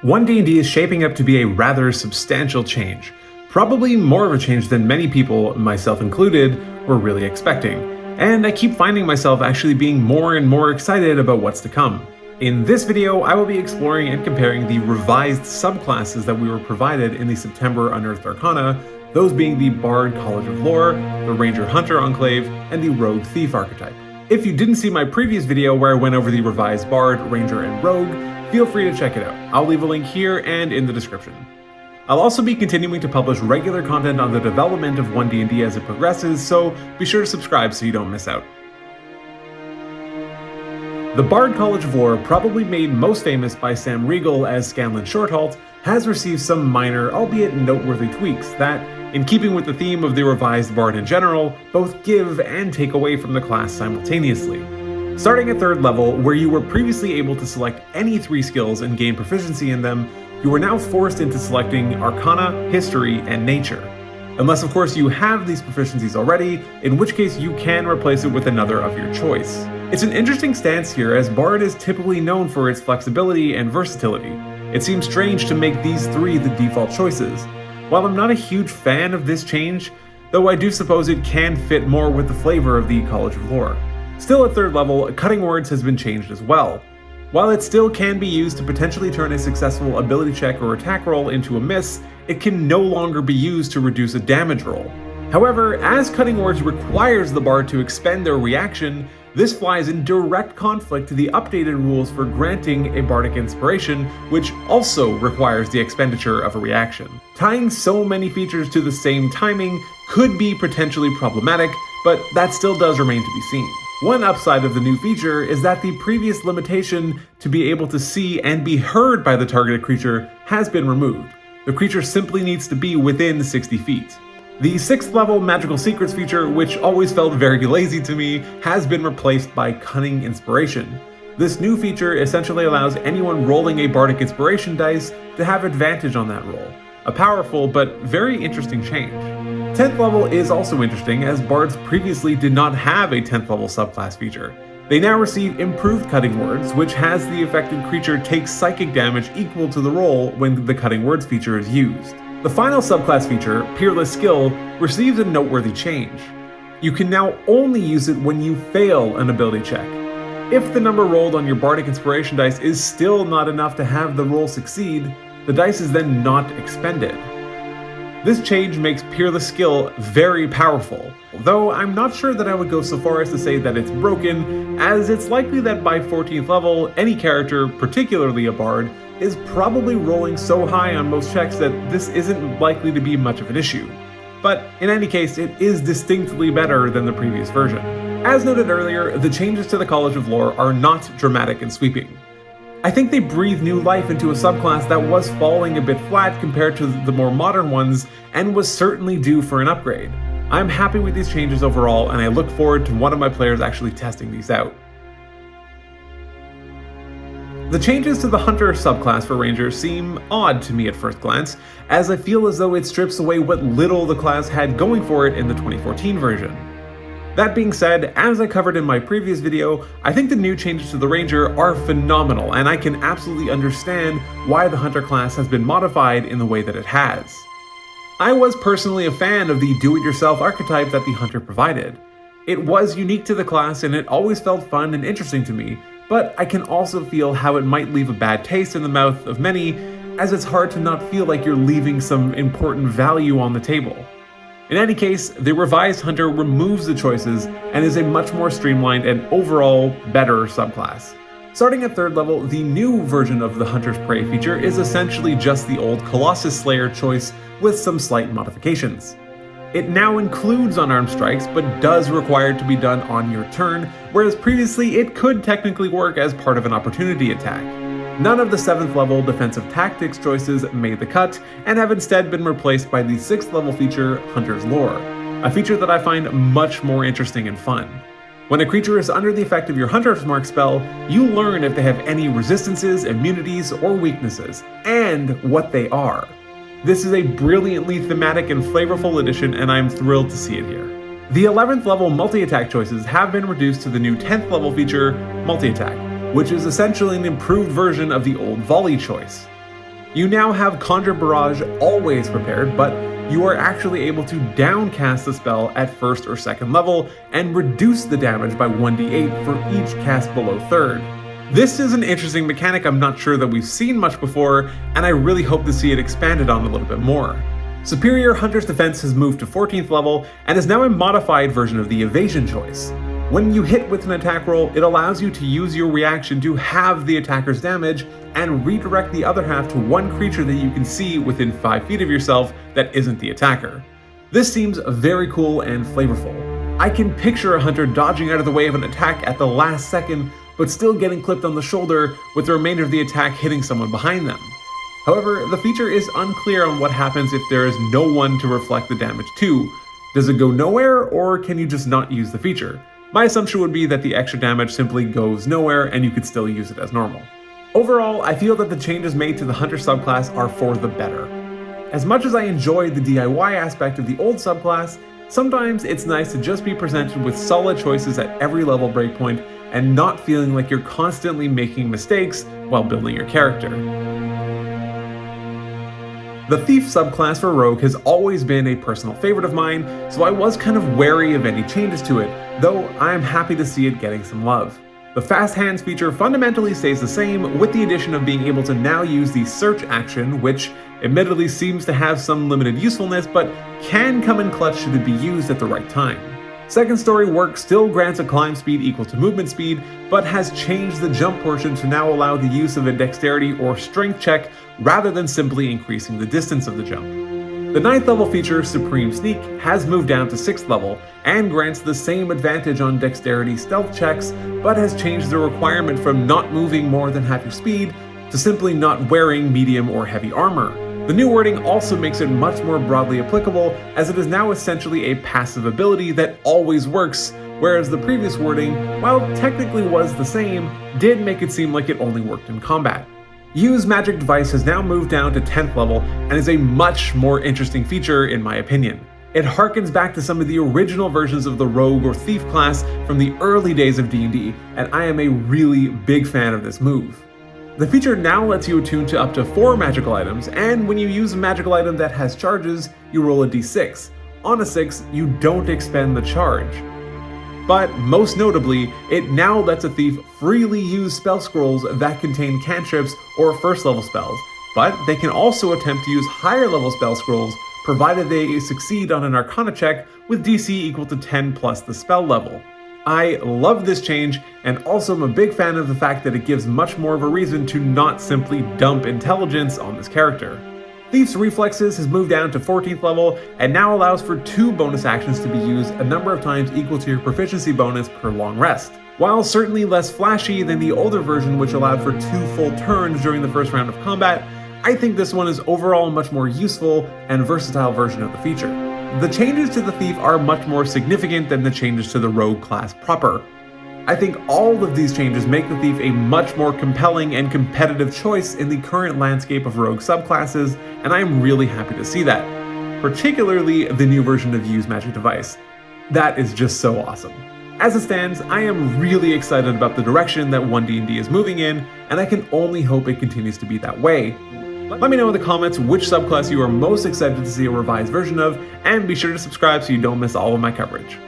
One D&D is shaping up to be a rather substantial change, probably more of a change than many people, myself included, were really expecting, and I keep finding myself actually being more and more excited about what's to come. In this video, I will be exploring and comparing the revised subclasses that we were provided in the September Unearthed Arcana, those being the Bard College of Lore, the Ranger Hunter Enclave, and the Rogue Thief Archetype. If you didn't see my previous video where I went over the revised Bard, Ranger, and Rogue, feel free to check it out. I'll leave a link here and in the description. I'll also be continuing to publish regular content on the development of One D&D as it progresses, so be sure to subscribe so you don't miss out. The Bard College of Lore, probably made most famous by Sam Riegel as Scanlan Shorthalt, has received some minor, albeit noteworthy tweaks that, in keeping with the theme of the revised Bard in general, both give and take away from the class simultaneously. Starting at 3rd level, where you were previously able to select any 3 skills and gain proficiency in them, you are now forced into selecting Arcana, History, and Nature. Unless of course you have these proficiencies already, in which case you can replace it with another of your choice. It's an interesting stance here, as Bard is typically known for its flexibility and versatility. It seems strange to make these 3 the default choices. While I'm not a huge fan of this change, though I do suppose it can fit more with the flavor of the College of Lore. Still at 3rd level, Cutting Words has been changed as well. While it still can be used to potentially turn a successful ability check or attack roll into a miss, it can no longer be used to reduce a damage roll. However, as Cutting Words requires the Bard to expend their reaction, this flies in direct conflict to the updated rules for granting a Bardic Inspiration, which also requires the expenditure of a reaction. Tying so many features to the same timing could be potentially problematic, but that still does remain to be seen. One upside of the new feature is that the previous limitation to be able to see and be heard by the targeted creature has been removed. The creature simply needs to be within 60 feet. The 6th level Magical Secrets feature, which always felt very lazy to me, has been replaced by Cunning Inspiration. This new feature essentially allows anyone rolling a Bardic Inspiration dice to have advantage on that roll. A powerful but very interesting change. 10th level is also interesting, as Bards previously did not have a 10th level subclass feature. They now receive Improved Cutting Words, which has the affected creature take psychic damage equal to the roll when the Cutting Words feature is used. The final subclass feature, Peerless Skill, receives a noteworthy change. You can now only use it when you fail an ability check. If the number rolled on your Bardic Inspiration dice is still not enough to have the roll succeed, the dice is then not expended. This change makes Peerless Skill very powerful, though I'm not sure that I would go so far as to say that it's broken, as it's likely that by 14th level, any character, particularly a Bard, is probably rolling so high on most checks that this isn't likely to be much of an issue. But in any case, it is distinctly better than the previous version. As noted earlier, the changes to the College of Lore are not dramatic and sweeping. I think they breathe new life into a subclass that was falling a bit flat compared to the more modern ones and was certainly due for an upgrade. I'm happy with these changes overall, and I look forward to one of my players actually testing these out. The changes to the Hunter subclass for Ranger seem odd to me at first glance, as I feel as though it strips away what little the class had going for it in the 2014 version. That being said, as I covered in my previous video, I think the new changes to the Ranger are phenomenal, and I can absolutely understand why the Hunter class has been modified in the way that it has. I was personally a fan of the do-it-yourself archetype that the Hunter provided. It was unique to the class and it always felt fun and interesting to me, but I can also feel how it might leave a bad taste in the mouth of many, as it's hard to not feel like you're leaving some important value on the table. In any case, the revised Hunter removes the choices and is a much more streamlined and overall better subclass. Starting at 3rd level, the new version of the Hunter's Prey feature is essentially just the old Colossus Slayer choice with some slight modifications. It now includes unarmed strikes, but does require it to be done on your turn, whereas previously it could technically work as part of an opportunity attack. None of the 7th level defensive tactics choices made the cut, and have instead been replaced by the 6th level feature, Hunter's Lore, a feature that I find much more interesting and fun. When a creature is under the effect of your Hunter's Mark spell, you learn if they have any resistances, immunities, or weaknesses, and what they are. This is a brilliantly thematic and flavorful addition, and I'm thrilled to see it here. The 11th level multi-attack choices have been reduced to the new 10th level feature, Multi-Attack, which is essentially an improved version of the old volley choice. You now have Conjure Barrage always prepared, but you are actually able to downcast the spell at first or second level and reduce the damage by 1d8 for each cast below third. This is an interesting mechanic I'm not sure that we've seen much before, and I really hope to see it expanded on a little bit more. Superior Hunter's Defense has moved to 14th level and is now a modified version of the evasion choice. When you hit with an attack roll, it allows you to use your reaction to halve the attacker's damage and redirect the other half to one creature that you can see within 5 feet of yourself that isn't the attacker. This seems very cool and flavorful. I can picture a hunter dodging out of the way of an attack at the last second, but still getting clipped on the shoulder with the remainder of the attack hitting someone behind them. However, the feature is unclear on what happens if there is no one to reflect the damage to. Does it go nowhere, or can you just not use the feature? My assumption would be that the extra damage simply goes nowhere and you could still use it as normal. Overall, I feel that the changes made to the Hunter subclass are for the better. As much as I enjoy the DIY aspect of the old subclass, sometimes it's nice to just be presented with solid choices at every level breakpoint and not feeling like you're constantly making mistakes while building your character. The Thief subclass for Rogue has always been a personal favorite of mine, so I was kind of wary of any changes to it, though I am happy to see it getting some love. The Fast Hands feature fundamentally stays the same, with the addition of being able to now use the search action, which admittedly seems to have some limited usefulness, but can come in clutch should it be used at the right time. Second Story Work still grants a climb speed equal to movement speed, but has changed the jump portion to now allow the use of a dexterity or strength check rather than simply increasing the distance of the jump. The 9th level feature, Supreme Sneak, has moved down to 6th level and grants the same advantage on dexterity stealth checks, but has changed the requirement from not moving more than half your speed to simply not wearing medium or heavy armor. The new wording also makes it much more broadly applicable, as it is now essentially a passive ability that always works, whereas the previous wording, while technically was the same, did make it seem like it only worked in combat. Use Magic Device has now moved down to 10th level and is a much more interesting feature in my opinion. It harkens back to some of the original versions of the Rogue or Thief class from the early days of D&D, and I am a really big fan of this move. The feature now lets you attune to up to 4 magical items, and when you use a magical item that has charges, you roll a d6. On a 6, you don't expend the charge. But most notably, it now lets a thief freely use spell scrolls that contain cantrips or first level spells, but they can also attempt to use higher level spell scrolls provided they succeed on an Arcana check with DC equal to 10 plus the spell level. I love this change, and also am a big fan of the fact that it gives much more of a reason to not simply dump intelligence on this character. Thief's Reflexes has moved down to 14th level and now allows for 2 bonus actions to be used a number of times equal to your proficiency bonus per long rest. While certainly less flashy than the older version, which allowed for 2 full turns during the first round of combat, I think this one is overall a much more useful and versatile version of the feature. The changes to the Thief are much more significant than the changes to the Rogue class proper. I think all of these changes make the Thief a much more compelling and competitive choice in the current landscape of Rogue subclasses, and I am really happy to see that. Particularly the new version of Use Magic Device. That is just so awesome. As it stands, I am really excited about the direction that One D&D is moving in, and I can only hope it continues to be that way. Let me know in the comments which subclass you are most excited to see a revised version of, and be sure to subscribe so you don't miss all of my coverage.